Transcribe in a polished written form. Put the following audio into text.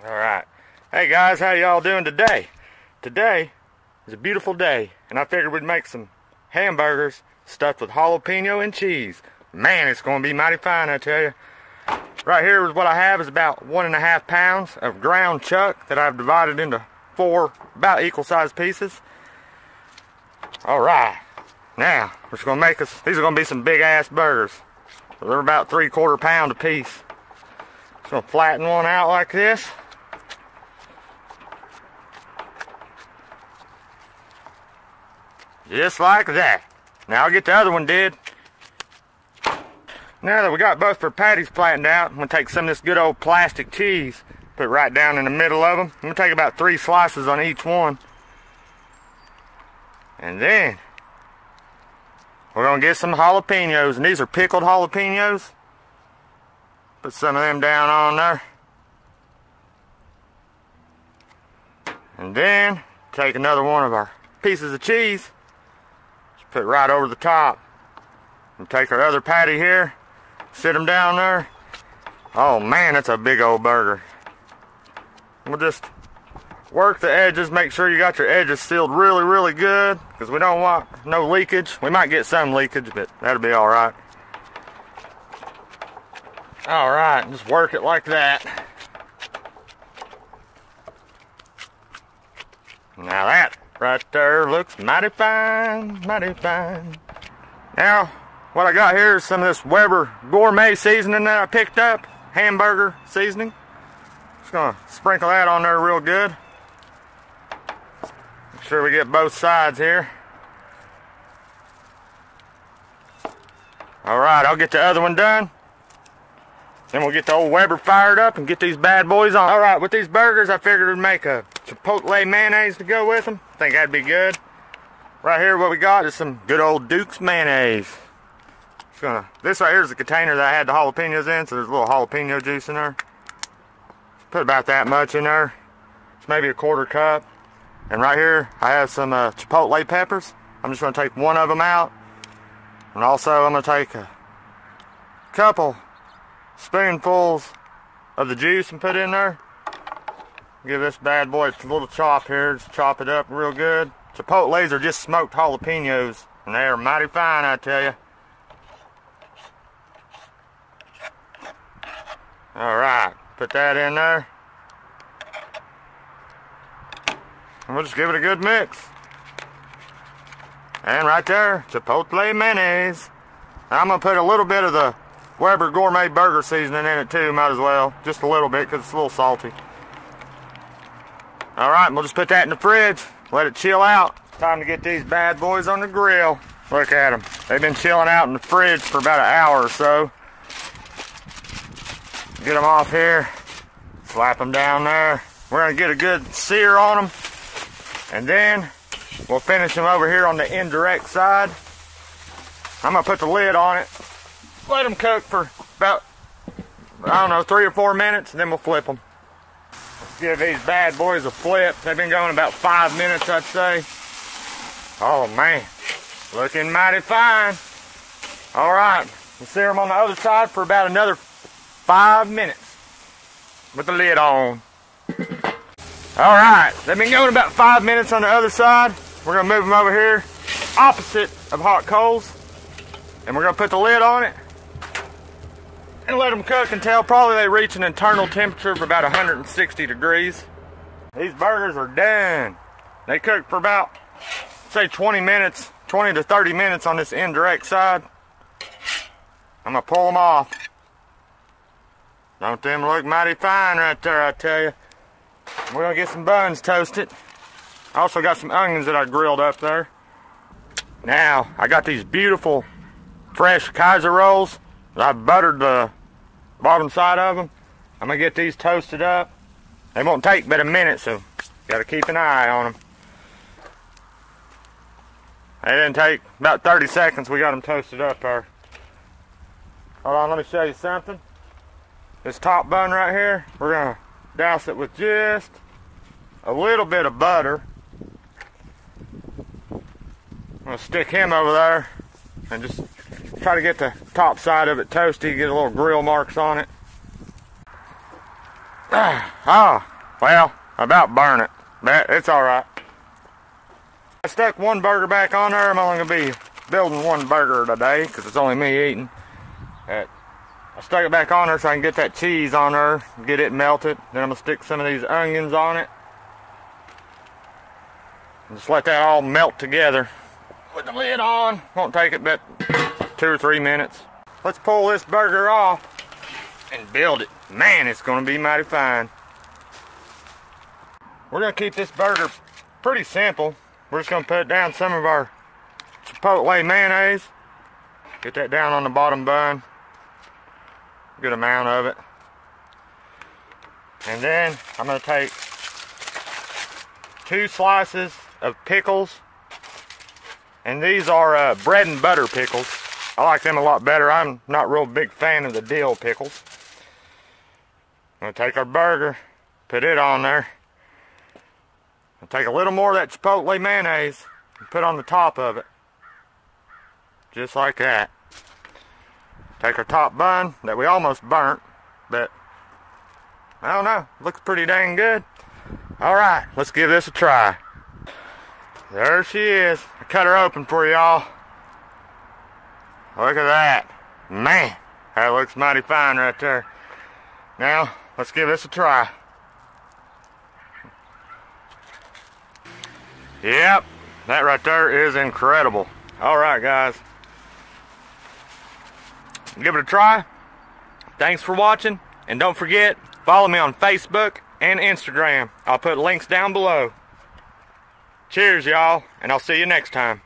Alright. Hey guys, how y'all doing today? Today is a beautiful day, and I figured we'd make some hamburgers stuffed with jalapeno and cheese. Man, it's going to be mighty fine, I tell you. Right here is what I have is about 1.5 pounds of ground chuck that I've divided into 4 about equal sized pieces. Alright. Now, we're just going to make these are going to be some big ass burgers. They're about 3/4 pound a piece. Just going to flatten one out like this. Just like that. Now I'll get the other one did. Now that we got both our patties flattened out, I'm going to take some of this good old plastic cheese, put it right down in the middle of them. I'm going to take about 3 slices on each one. And then we're going to get some jalapenos, and these are pickled jalapenos. Put some of them down on there. And then take another one of our pieces of cheese. Put it right over the top. And take our other patty here. Sit them down there. Oh man, that's a big old burger. We'll just work the edges. Make sure you got your edges sealed really, really good, because we don't want no leakage. We might get some leakage, but that'll be alright. Alright, just work it like that. Now that right there looks mighty fine, mighty fine. Now, what I got here is some of this Weber gourmet seasoning that I picked up. Hamburger seasoning. Just gonna sprinkle that on there real good. Make sure we get both sides here. Alright, I'll get the other one done. Then we'll get the old Weber fired up and get these bad boys on. Alright, with these burgers, I figured we'd make a chipotle mayonnaise to go with them. I think that'd be good. Right here, what we got is some good old Duke's mayonnaise. This right here is the container that I had the jalapenos in, so there's a little jalapeno juice in there. Put about that much in there. It's maybe a 1/4 cup. And right here, I have some chipotle peppers. I'm just going to take one of them out. And also, I'm going to take a couple spoonfuls of the juice and put it in there. Give this bad boy a little chop here. Just chop it up real good. Chipotles are just smoked jalapenos, and they are mighty fine, I tell you. Alright, put that in there. And we'll just give it a good mix. And right there, chipotle mayonnaise. I'm going to put a little bit of the Weber gourmet burger seasoning in it too, might as well. Just a little bit, because it's a little salty. Alright, we'll just put that in the fridge. Let it chill out. Time to get these bad boys on the grill. Look at them. They've been chilling out in the fridge for about an hour or so. Get them off here. Slap them down there. We're going to get a good sear on them. And then we'll finish them over here on the indirect side. I'm going to put the lid on it. Let them cook for about, I don't know, 3 or 4 minutes, and then we'll flip them. Let's give these bad boys a flip. They've been going about 5 minutes, I'd say. Oh man, looking mighty fine. Alright, we'll sear them on the other side for about another 5 minutes with the lid on. Alright, they've been going about 5 minutes on the other side. We're going to move them over here opposite of hot coals, and we're going to put the lid on it and let them cook until probably they reach an internal temperature of about 160 degrees. These burgers are done. They cook for about, say, 20 minutes, 20 to 30 minutes on this indirect side. I'm going to pull them off. Don't them look mighty fine right there, I tell you. We're going to get some buns toasted. I also got some onions that I grilled up there. Now, I got these beautiful fresh Kaiser rolls. I buttered the bottom side of them. I'm going to get these toasted up. They won't take but a minute, so got to keep an eye on them. They didn't take about 30 seconds. We got them toasted up there. Hold on, let me show you something. This top bun right here, we're going to douse it with just a little bit of butter. I'm going to stick him over there and just try to get the top side of it toasty, get a little grill marks on it. Oh, well, I about burn it. But it's alright. I stuck one burger back on there. I'm only going to be building one burger today because it's only me eating. I stuck it back on there so I can get that cheese on there, get it melted. Then I'm going to stick some of these onions on it. And just let that all melt together. Put the lid on. Won't take it but 2 or 3 minutes. Let's pull this burger off and build it. Man, it's going to be mighty fine. We're going to keep this burger pretty simple. We're just going to put down some of our Chipotle mayonnaise. Get that down on the bottom bun. Good amount of it. And then I'm going to take 2 slices of pickles. And these are bread and butter pickles. I like them a lot better. I'm not a real big fan of the dill pickles. I'm going to take our burger, put it on there. I'll take a little more of that Chipotle mayonnaise and put on the top of it. Just like that. Take our top bun that we almost burnt, but I don't know, looks pretty dang good. Alright, let's give this a try. There she is. I cut her open for y'all. Look at that. Man, that looks mighty fine right there. Now, let's give this a try. Yep, that right there is incredible. Alright guys, give it a try. Thanks for watching, and don't forget, follow me on Facebook and Instagram. I'll put links down below. Cheers y'all, and I'll see you next time.